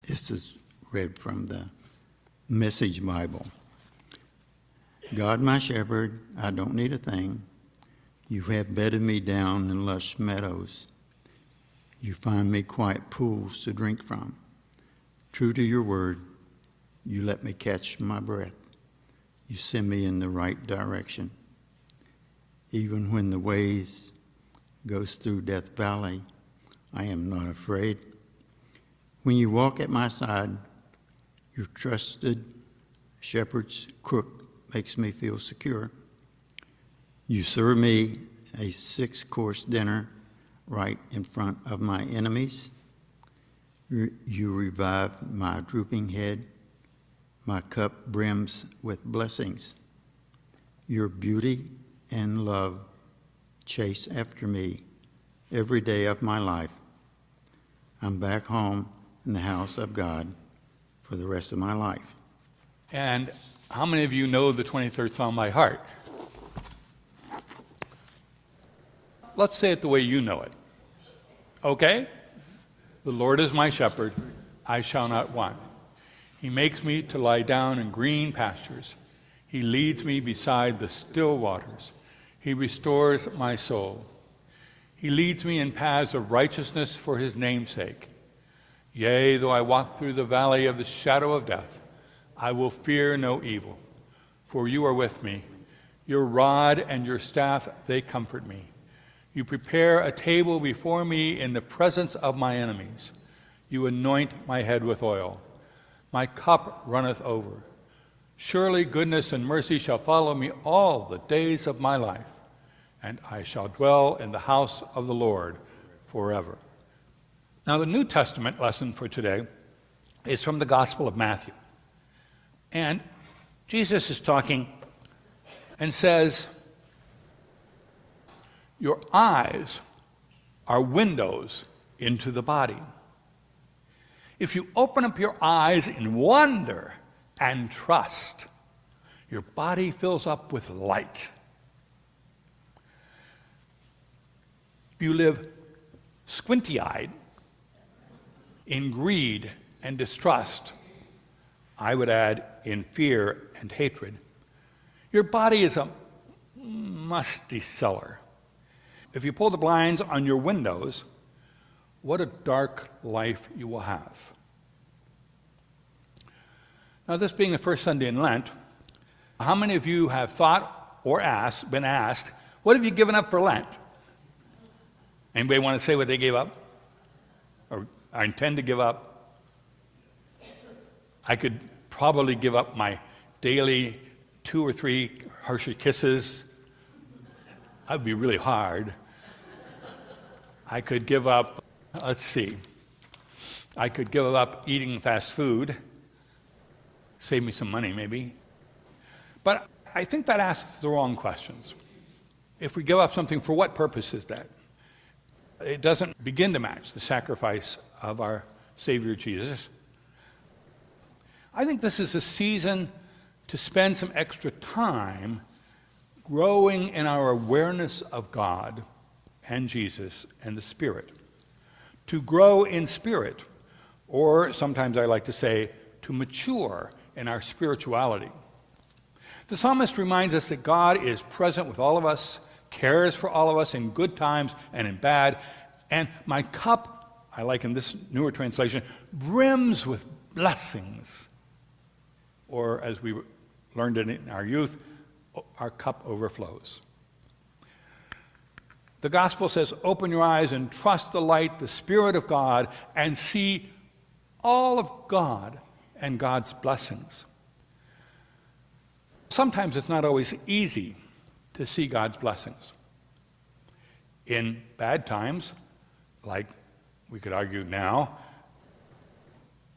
This is read from the Message Bible. God, my shepherd, I don't need a thing. You have bedded me down in lush meadows. You find me quiet pools to drink from. True to your word, you let me catch my breath. You send me in the right direction. Even when the ways goes through Death Valley, I am not afraid. When you walk at my side, your trusted shepherd's crook makes me feel secure. You serve me a 6-course dinner right in front of my enemies. You revive my drooping head. My cup brims with blessings. Your beauty and love chase after me every day of my life. I'm back home in the house of God for the rest of my life. And how many of you know the 23rd Psalm by heart? Let's say it the way you know it. Okay? The Lord is my shepherd, I shall not want. He makes me to lie down in green pastures. He leads me beside the still waters. He restores my soul. He leads me in paths of righteousness for his name's sake. Yea, though I walk through the valley of the shadow of death, I will fear no evil, for you are with me. Your rod and your staff, they comfort me. You prepare a table before me in the presence of my enemies. You anoint my head with oil. My cup runneth over. Surely goodness and mercy shall follow me all the days of my life, and I shall dwell in the house of the Lord forever. Now, the New Testament lesson for today is from the Gospel of Matthew. And Jesus is talking and says, your eyes are windows into the body. If you open up your eyes in wonder and trust, your body fills up with light. If you live squinty-eyed in greed and distrust, I would add in fear and hatred, your body is a musty cellar. If you pull the blinds on your windows, what a dark life you will have. Now, this being the first Sunday in Lent, how many of you have thought or been asked, what have you given up for Lent? Anybody want to say what they gave up? Or I intend to give up? I could probably give up my daily 2 or 3 Hershey Kisses. That would be really hard. I could give up, I could give up eating fast food. Save me some money, maybe. But I think that asks the wrong questions. If we give up something, for what purpose is that? It doesn't begin to match the sacrifice of our Savior Jesus. I think this is a season to spend some extra time growing in our awareness of God and Jesus and the Spirit. To grow in spirit, or sometimes I like to say, to mature in our spirituality. The psalmist reminds us that God is present with all of us, cares for all of us in good times and in bad, and my cup, I like in this newer translation, brims with blessings. Or as we learned it in our youth, our cup overflows. The gospel says, open your eyes and trust the light, the Spirit of God, and see all of God and God's blessings. Sometimes it's not always easy to see God's blessings. In bad times, like we could argue now,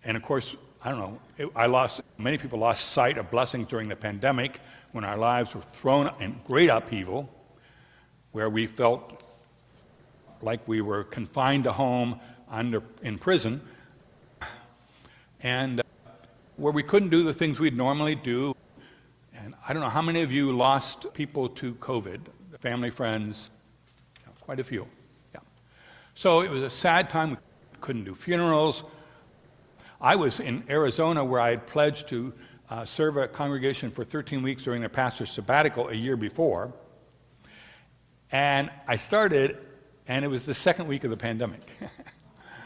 and of course, I don't know, many people lost sight of blessings during the pandemic when our lives were thrown in great upheaval, where we felt like we were confined to home in prison, and where we couldn't do the things we'd normally do. And I don't know how many of you lost people to COVID, family, friends, quite a few. Yeah. So it was a sad time. We couldn't do funerals. I was in Arizona where I had pledged to serve a congregation for 13 weeks during their pastor's sabbatical a year before. And I started, and it was the second week of the pandemic.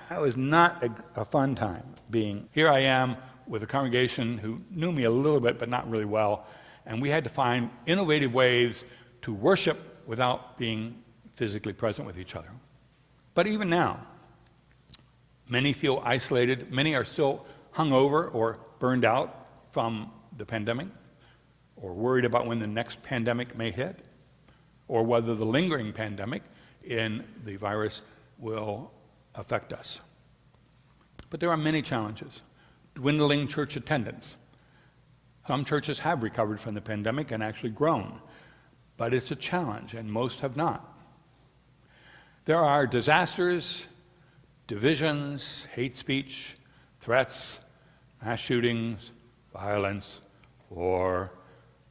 That was not a fun time being here. I am with a congregation who knew me a little bit, but not really well, and we had to find innovative ways to worship without being physically present with each other. But even now, many feel isolated. Many are still hungover or burned out from the pandemic, or worried about when the next pandemic may hit, or whether the lingering pandemic in the virus will affect us. But there are many challenges. Dwindling church attendance. Some churches have recovered from the pandemic and actually grown, but it's a challenge, and most have not. There are disasters, divisions, hate speech, threats, mass shootings, violence, war,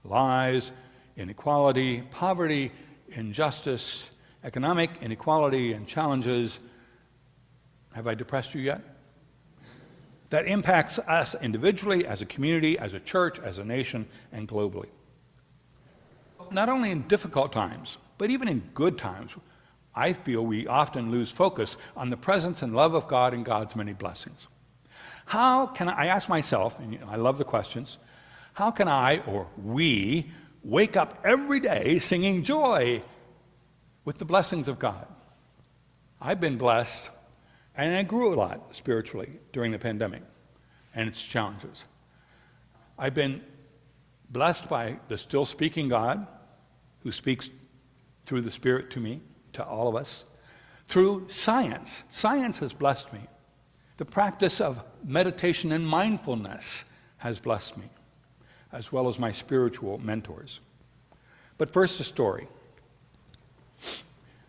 lies, inequality, poverty, injustice, economic inequality and challenges. Have I depressed you yet? That impacts us individually, as a community, as a church, as a nation, and globally. Not only in difficult times, but even in good times, I feel we often lose focus on the presence and love of God and God's many blessings. How can I ask myself, and I love the questions, how can I or we wake up every day singing joy with the blessings of God? I've been blessed, and I grew a lot spiritually during the pandemic and its challenges. I've been blessed by the still speaking God who speaks through the Spirit to me, to all of us, through science. Science has blessed me. The practice of meditation and mindfulness has blessed me, as well as my spiritual mentors. But first, a story.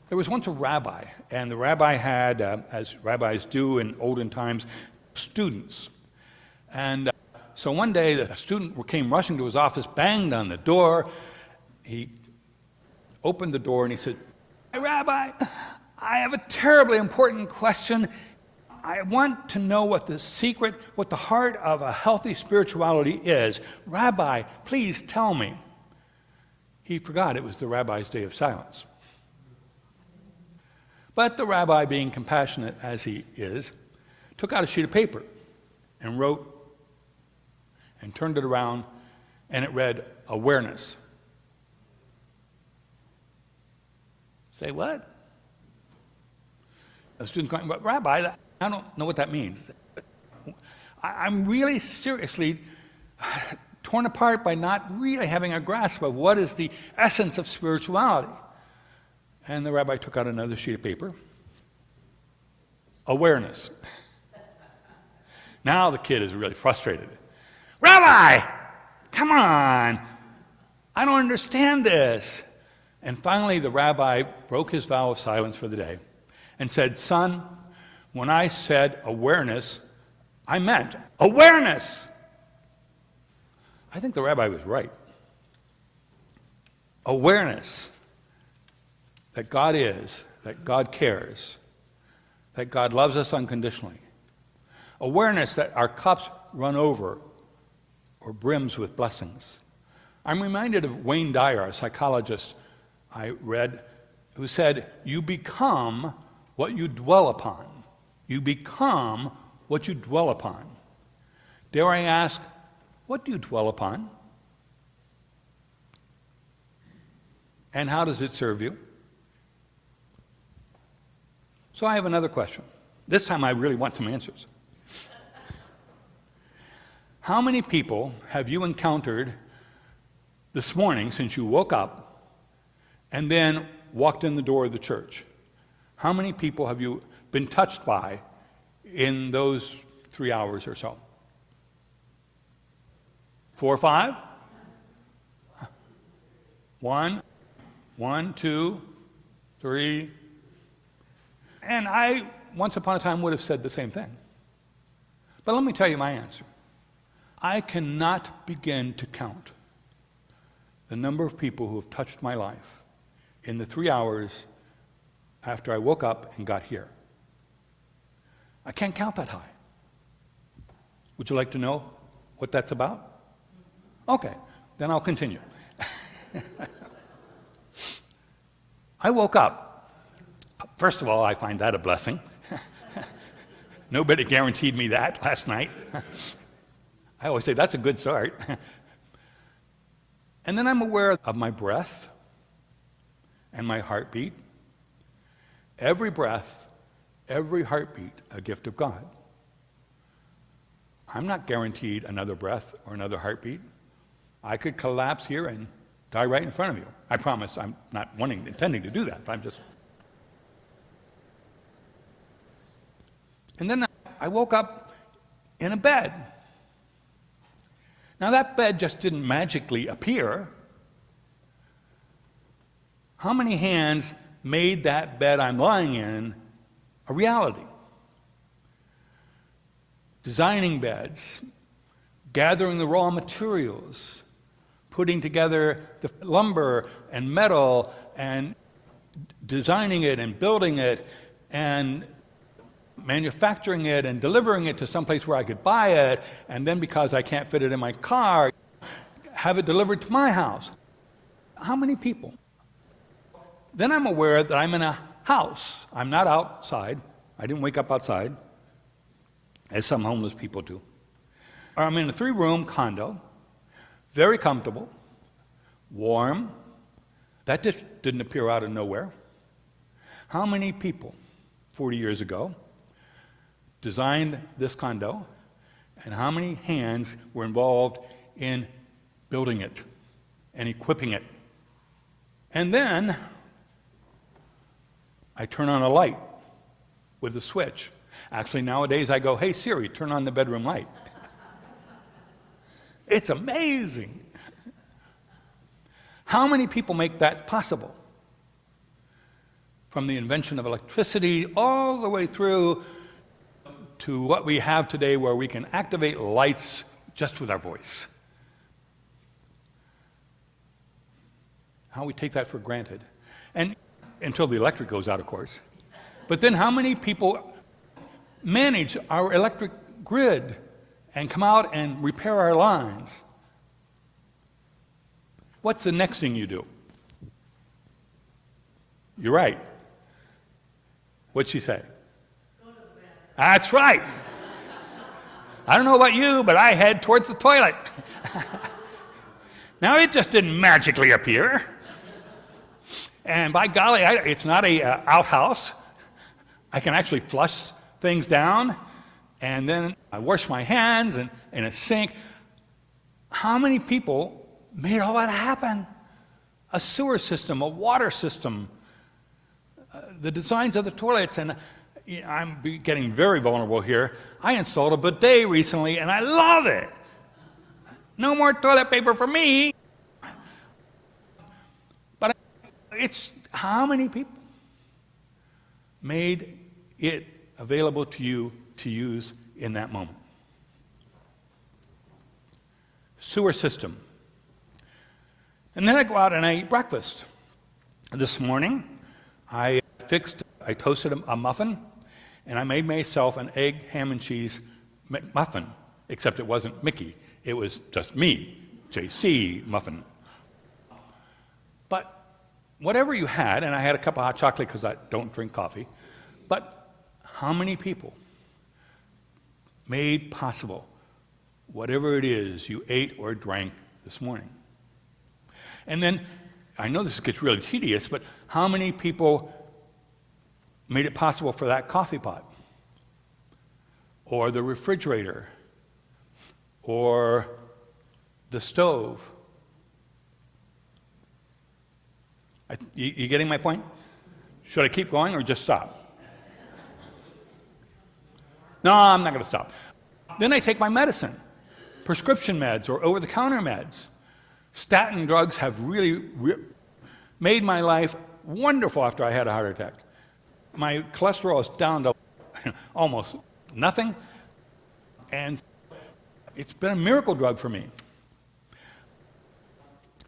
There was once a rabbi, and the rabbi had, as rabbis do in olden times, students. And so one day, a student came rushing to his office, banged on the door. He opened the door and he said, "Hey, Rabbi, I have a terribly important question. I want to know what the secret, what the heart of a healthy spirituality is. Rabbi, please tell me." He forgot it was the rabbi's day of silence. But the rabbi, being compassionate as he is, took out a sheet of paper and wrote and turned it around, and it read, "Awareness." Say what? The student's going, "But Rabbi, I don't know what that means." I'm really seriously torn apart by not really having a grasp of what is the essence of spirituality. And the rabbi took out another sheet of paper. Awareness. Now the kid is really frustrated. "Rabbi, come on. I don't understand this." And finally, the rabbi broke his vow of silence for the day and said, "Son, when I said awareness, I meant awareness." I think the rabbi was right. Awareness that God is, that God cares, that God loves us unconditionally. Awareness that our cups run over or brims with blessings. I'm reminded of Wayne Dyer, a psychologist I read, who said, "You become what you dwell upon." You become what you dwell upon. Dare I ask, what do you dwell upon? And how does it serve you? So I have another question. This time I really want some answers. How many people have you encountered this morning since you woke up and then walked in the door of the church? How many people have you been touched by in those 3 hours or so? 4 or 5? 1, 2, 3. And I, once upon a time, would have said the same thing. But let me tell you my answer. I cannot begin to count the number of people who have touched my life in the 3 hours after I woke up and got here. I can't count that high. Would you like to know what that's about? Okay, then I'll continue. I woke up. First of all, I find that a blessing. Nobody guaranteed me that last night. I always say that's a good start. And then I'm aware of my breath and my heartbeat. Every breath, every heartbeat, a gift of God. I'm not guaranteed another breath or another heartbeat. I could collapse here and die right in front of you. I promise I'm not intending to do that, but I'm just... And then I woke up in a bed. Now that bed just didn't magically appear. How many hands made that bed I'm lying in a reality? Designing beds, gathering the raw materials, putting together the lumber and metal and designing it and building it and manufacturing it and delivering it to someplace where I could buy it, and then because I can't fit it in my car, have it delivered to my house. How many people? Then I'm aware that I'm in a house. I'm not outside. I didn't wake up outside, as some homeless people do. Or I'm in a 3-room condo, very comfortable, warm. That just didn't appear out of nowhere. How many people 40 years ago designed this condo, and how many hands were involved in building it and equipping it? And then I turn on a light with a switch. Actually, nowadays I go, "Hey Siri, turn on the bedroom light." It's amazing. How many people make that possible? From the invention of electricity all the way through to what we have today, where we can activate lights just with our voice. How we take that for granted. And until the electric goes out, of course. But then how many people manage our electric grid and come out and repair our lines? What's the next thing you do? You're right. What'd she say? That's right. I don't know about you, but I head towards the toilet. Now, it just didn't magically appear. And by golly, it's not a outhouse. I can actually flush things down, and then I wash my hands in a sink. How many people made all that happen? A sewer system, a water system, the designs of the toilets, and I'm getting very vulnerable here. I installed a bidet recently, and I love it. No more toilet paper for me. But it's how many people made it available to you to use in that moment? Sewer system. And then I go out and I eat breakfast. This morning, I toasted a muffin, and I made myself an egg, ham, and cheese muffin, except it wasn't Mickey. It was just me, JC muffin. But whatever you had, and I had a cup of hot chocolate because I don't drink coffee, but how many people made possible whatever it is you ate or drank this morning? And then, I know this gets really tedious, but how many people made it possible for that coffee pot, or the refrigerator, or the stove? You getting my point? Should I keep going or just stop? No, I'm not going to stop. Then I take my medicine, prescription meds or over-the-counter meds. Statin drugs have really made my life wonderful after I had a heart attack. My cholesterol is down to almost nothing, and it's been a miracle drug for me.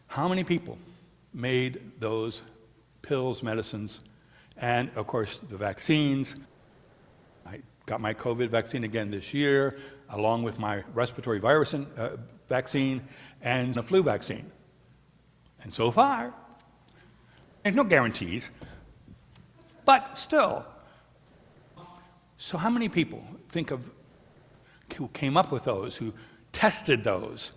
How many people made those pills, medicines, and of course the vaccines? I got my COVID vaccine again this year, along with my respiratory virus vaccine and the flu vaccine. And so far, there's no guarantees, but still. So how many people think of who came up with those, who tested those,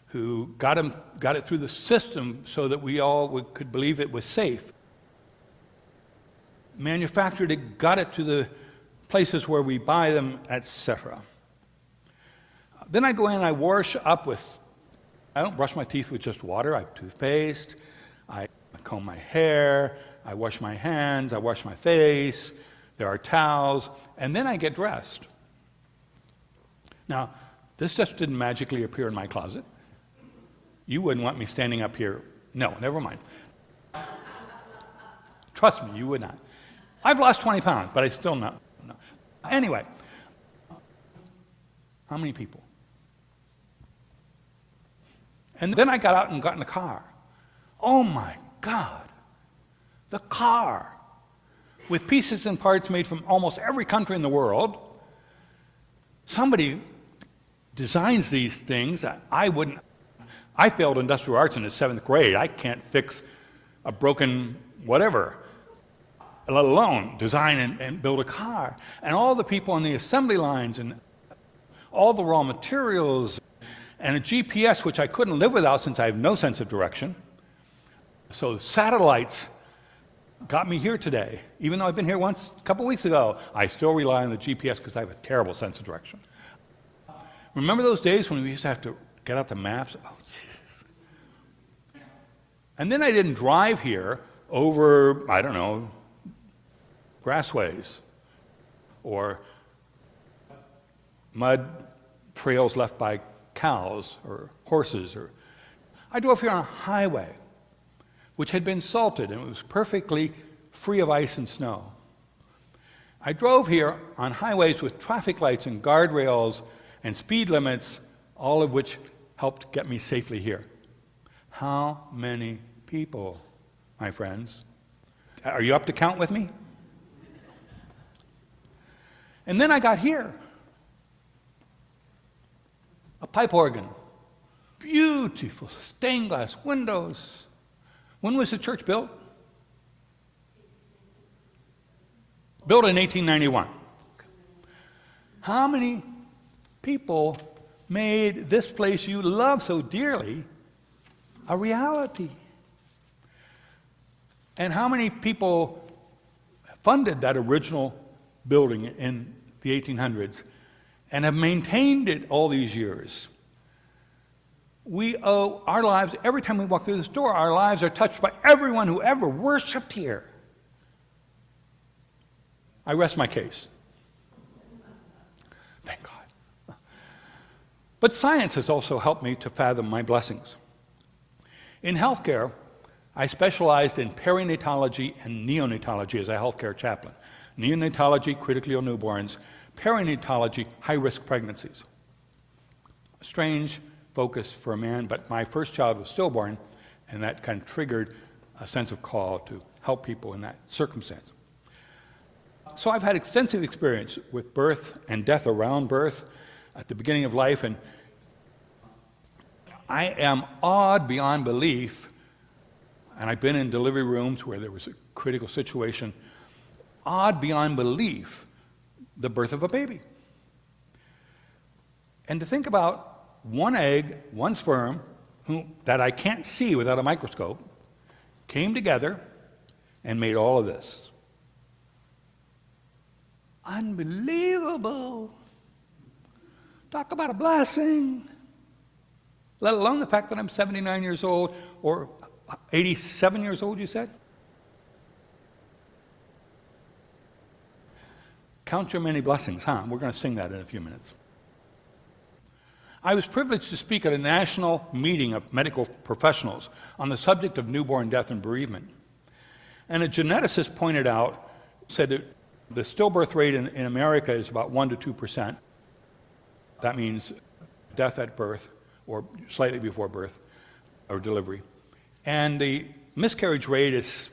who got it through the system so that we all could believe it was safe, manufactured it, got it to the places where we buy them, etc. Then I go in and I wash up with, I don't brush my teeth with just water, I have toothpaste, I comb my hair, I wash my hands, I wash my face, there are towels, and then I get dressed. Now, this just didn't magically appear in my closet. You wouldn't want me standing up here. No, never mind. Trust me, you would not. I've lost 20 pounds, but I still not. No. Anyway, how many people? And then I got out and got in the car. Oh my God, the car, with pieces and parts made from almost every country in the world. Somebody designs these things. I wouldn't. I failed industrial arts in the 7th grade. I can't fix a broken whatever, let alone design and build a car. And all the people on the assembly lines and all the raw materials and a GPS, which I couldn't live without since I have no sense of direction. So satellites got me here today. Even though I've been here once a couple weeks ago, I still rely on the GPS because I have a terrible sense of direction. Remember those days when we used to have to get out the maps? Oh, geez. And then I didn't drive here over, I don't know, grassways or mud trails left by cows or horses. I drove here on a highway which had been salted and it was perfectly free of ice and snow. I drove here on highways with traffic lights and guardrails and speed limits, all of which helped get me safely here. How many people, my friends? Are you up to count with me? And then I got here. A pipe organ. Beautiful stained glass windows. When was the church built? Built in 1891. How many people made this place you love so dearly a reality? And how many people funded that original building in the 1800s and have maintained it all these years? We owe our lives, every time we walk through this door, our lives are touched by everyone who ever worshiped here. I rest my case. Thank God. But science has also helped me to fathom my blessings. In healthcare, I specialized in perinatology and neonatology as a healthcare chaplain. Neonatology, critically ill newborns. Perinatology, high-risk pregnancies. A strange focus for a man, but my first child was stillborn, and that kind of triggered a sense of call to help people in that circumstance. So I've had extensive experience with birth and death around birth at the beginning of life, and I am awed beyond belief, and I've been in delivery rooms where there was a critical situation, awed beyond belief, the birth of a baby. And to think about one egg, one sperm, that I can't see without a microscope, came together and made all of this. Unbelievable. Talk about a blessing. Let alone the fact that I'm 79 years old, or 87 years old, you said? Count your many blessings, huh? We're going to sing that in a few minutes. I was privileged to speak at a national meeting of medical professionals on the subject of newborn death and bereavement. And a geneticist pointed out, said that the stillbirth rate in America is about 1% to 2%. That means death at birth or slightly before birth or delivery. And the miscarriage rate is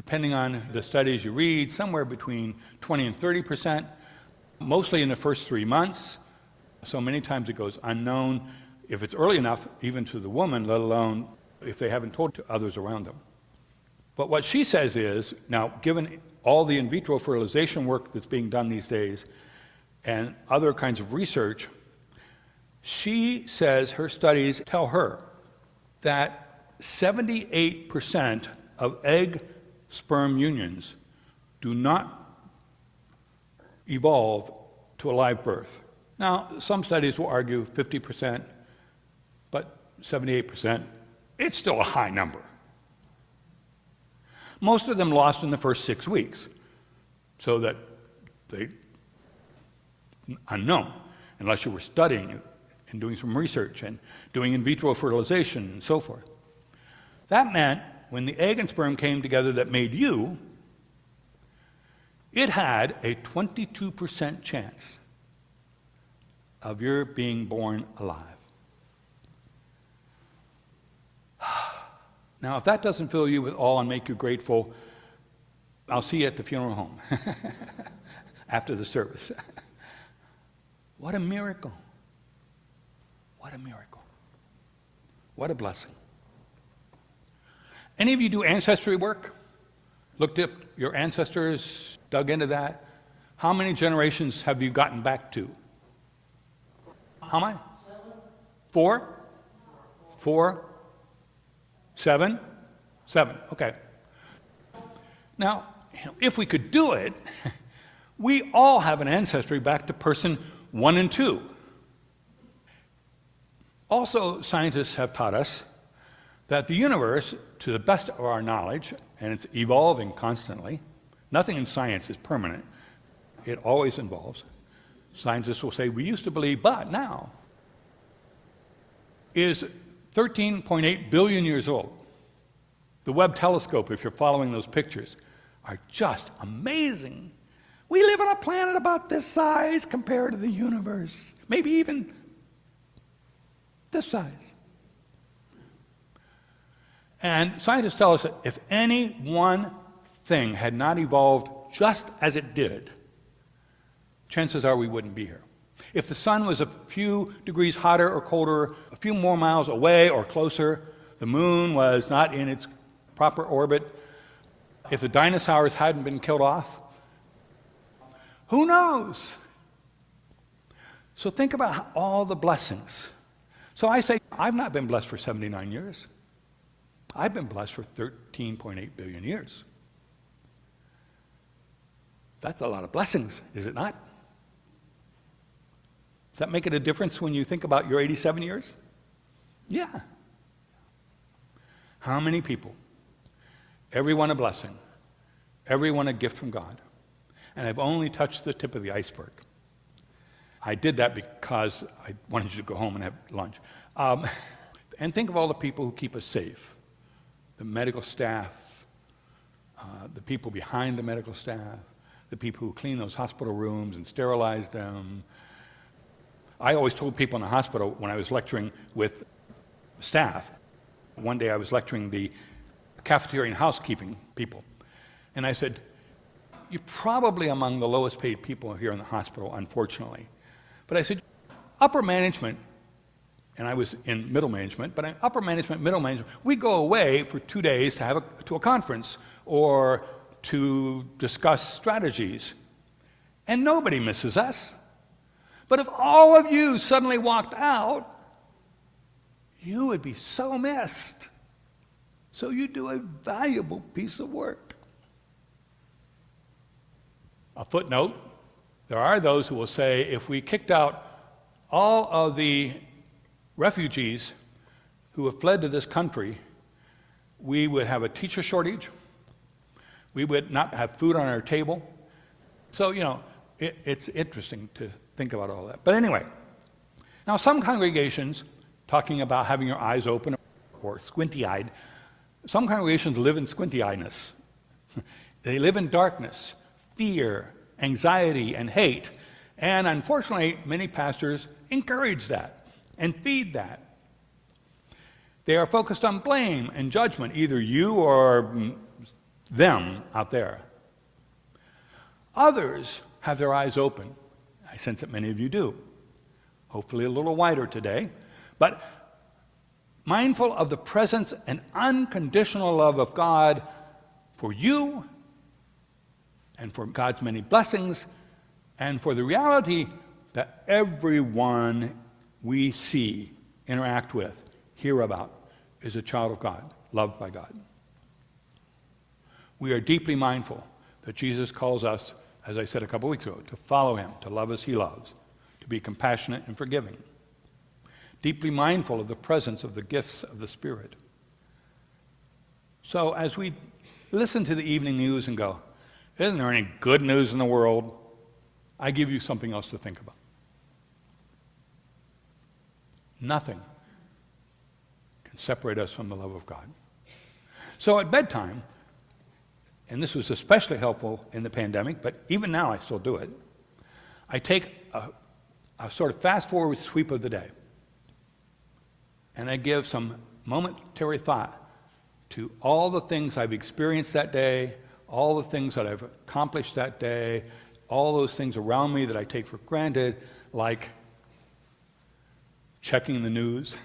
depending on the studies you read, somewhere between 20 and 30%, mostly in the first 3 months. So many times it goes unknown if it's early enough, even to the woman, let alone if they haven't told to others around them. But what she says is, now, given all the in vitro fertilization work that's being done these days and other kinds of research, she says her studies tell her that 78% of egg-sperm unions do not evolve to a live birth. Now, some studies will argue 50%, but 78%, it's still a high number. Most of them lost in the first 6 weeks, so that they, unknown, unless you were studying it and doing some research and doing in vitro fertilization and so forth. That meant when the egg and sperm came together that made you, it had a 22% chance of your being born alive. Now, if that doesn't fill you with awe and make you grateful, I'll see you at the funeral home after the service. What a miracle. What a miracle. What a blessing. Any of you do ancestry work? Looked at your ancestors, dug into that? How many generations have you gotten back to? How many? 4? 4? 7? 7, okay. Now, if we could do it, we all have an ancestry back to person 1 and 2. Also, scientists have taught us that the universe, to the best of our knowledge, and it's evolving constantly, nothing in science is permanent, it always evolves. Scientists will say, we used to believe, but now, is 13.8 billion years old. The Webb telescope, if you're following those pictures, are just amazing. We live on a planet about this size compared to the universe, maybe even this size. And scientists tell us that if any one thing had not evolved just as it did, chances are we wouldn't be here. If the sun was a few degrees hotter or colder, a few more miles away or closer, the moon was not in its proper orbit, if the dinosaurs hadn't been killed off, who knows? So think about all the blessings. So I say, I've not been blessed for 79 years. I've been blessed for 13.8 billion years. That's a lot of blessings, is it not? Does that make it a difference when you think about your 87 years? Yeah. How many people? Everyone a blessing. Everyone a gift from God. And I've only touched the tip of the iceberg. I did that because I wanted you to go home and have lunch. And think of all the people who keep us safe. The medical staff, the people behind the medical staff, the people who clean those hospital rooms and sterilize them. I always told people in the hospital when I was lecturing with staff, one day I was lecturing the cafeteria and housekeeping people, and I said, you're probably among the lowest paid people here in the hospital, unfortunately. But I said, upper management, and I was in middle management, but in upper management, middle management, we go away for 2 days to have to a conference or to discuss strategies, and nobody misses us. But if all of you suddenly walked out, you would be so missed. So you do a valuable piece of work. A footnote, there are those who will say if we kicked out all of the refugees who have fled to this country, we would have a teacher shortage, we would not have food on our table. So, it's interesting to think about all that. But anyway, now some congregations, talking about having your eyes open or squinty-eyed, some congregations live in squinty-eyedness. They live in darkness, fear, anxiety, and hate. And unfortunately, many pastors encourage that and feed that. They are focused on blame and judgment, either you or them out there. Others have their eyes open. I sense that many of you do. Hopefully a little wider today. But mindful of the presence and unconditional love of God for you and for God's many blessings and for the reality that everyone we see, interact with, hear about, is a child of God, loved by God. We are deeply mindful that Jesus calls us, as I said a couple weeks ago, to follow him, to love as he loves, to be compassionate and forgiving. Deeply mindful of the presence of the gifts of the Spirit. So as we listen to the evening news and go, isn't there any good news in the world? I give you something else to think about. Nothing can separate us from the love of God. So at bedtime, and this was especially helpful in the pandemic, but even now I still do it, I take a sort of fast-forward sweep of the day, and I give some momentary thought to all the things I've experienced that day, all the things that I've accomplished that day, all those things around me that I take for granted, like checking the news,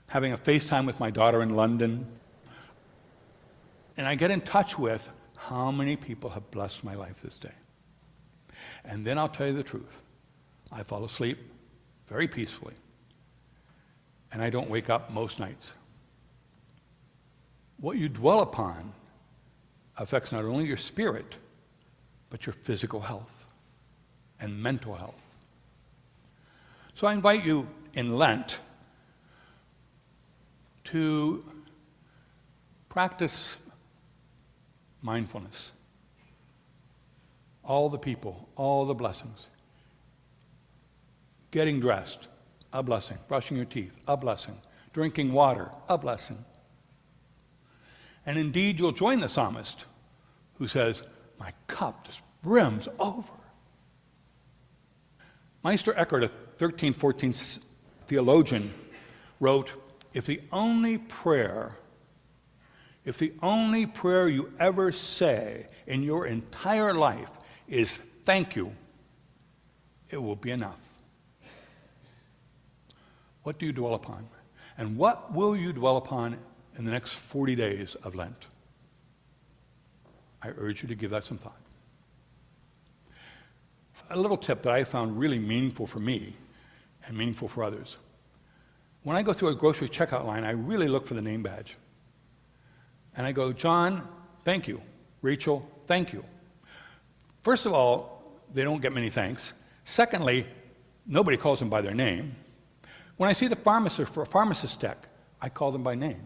having a FaceTime with my daughter in London, and I get in touch with how many people have blessed my life this day. And then I'll tell you the truth. I fall asleep very peacefully, and I don't wake up most nights. What you dwell upon affects not only your spirit, but your physical health and mental health. So I invite you in Lent to practice mindfulness. All the people, all the blessings. Getting dressed, a blessing. Brushing your teeth, a blessing. Drinking water, a blessing. And indeed, you'll join the psalmist who says, my cup just brims over. Meister Eckhart, a 13th, 14th theologian, wrote, if the only prayer you ever say in your entire life is thank you, it will be enough. What do you dwell upon? And what will you dwell upon in the next 40 days of Lent? I urge you to give that some thought. A little tip that I found really meaningful for me and meaningful for others. When I go through a grocery checkout line, I really look for the name badge. And I go, John, thank you. Rachel, thank you. First of all, they don't get many thanks. Secondly, nobody calls them by their name. When I see the pharmacist for a pharmacist deck, I call them by name.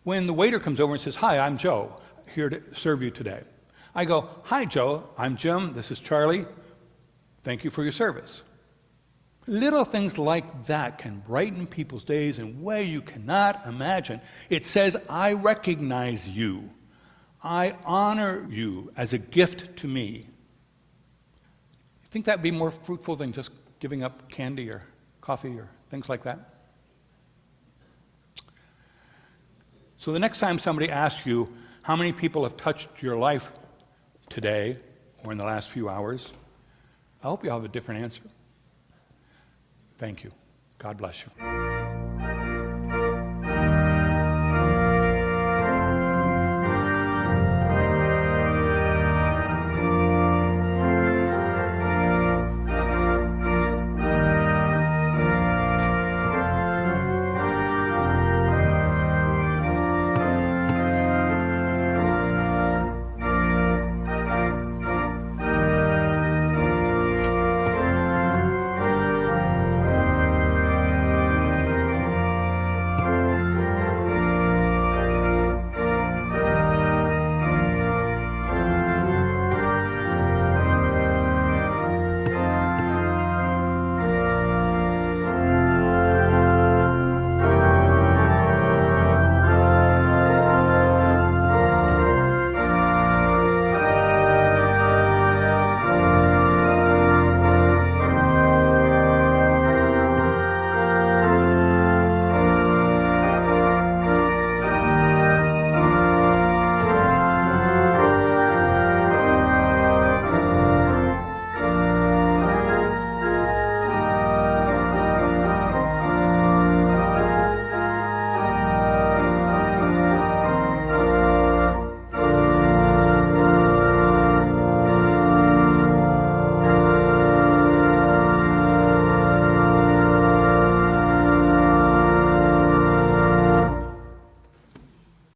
When the waiter comes over and says, hi, I'm Joe, here to serve you today, I go, hi, Joe, I'm Jim, this is Charlie. Thank you for your service. Little things like that can brighten people's days in a way you cannot imagine. It says, I recognize you. I honor you as a gift to me. You think that would be more fruitful than just giving up candy or coffee or things like that? So the next time somebody asks you how many people have touched your life today or in the last few hours, I hope you have a different answer. Thank you. God bless you.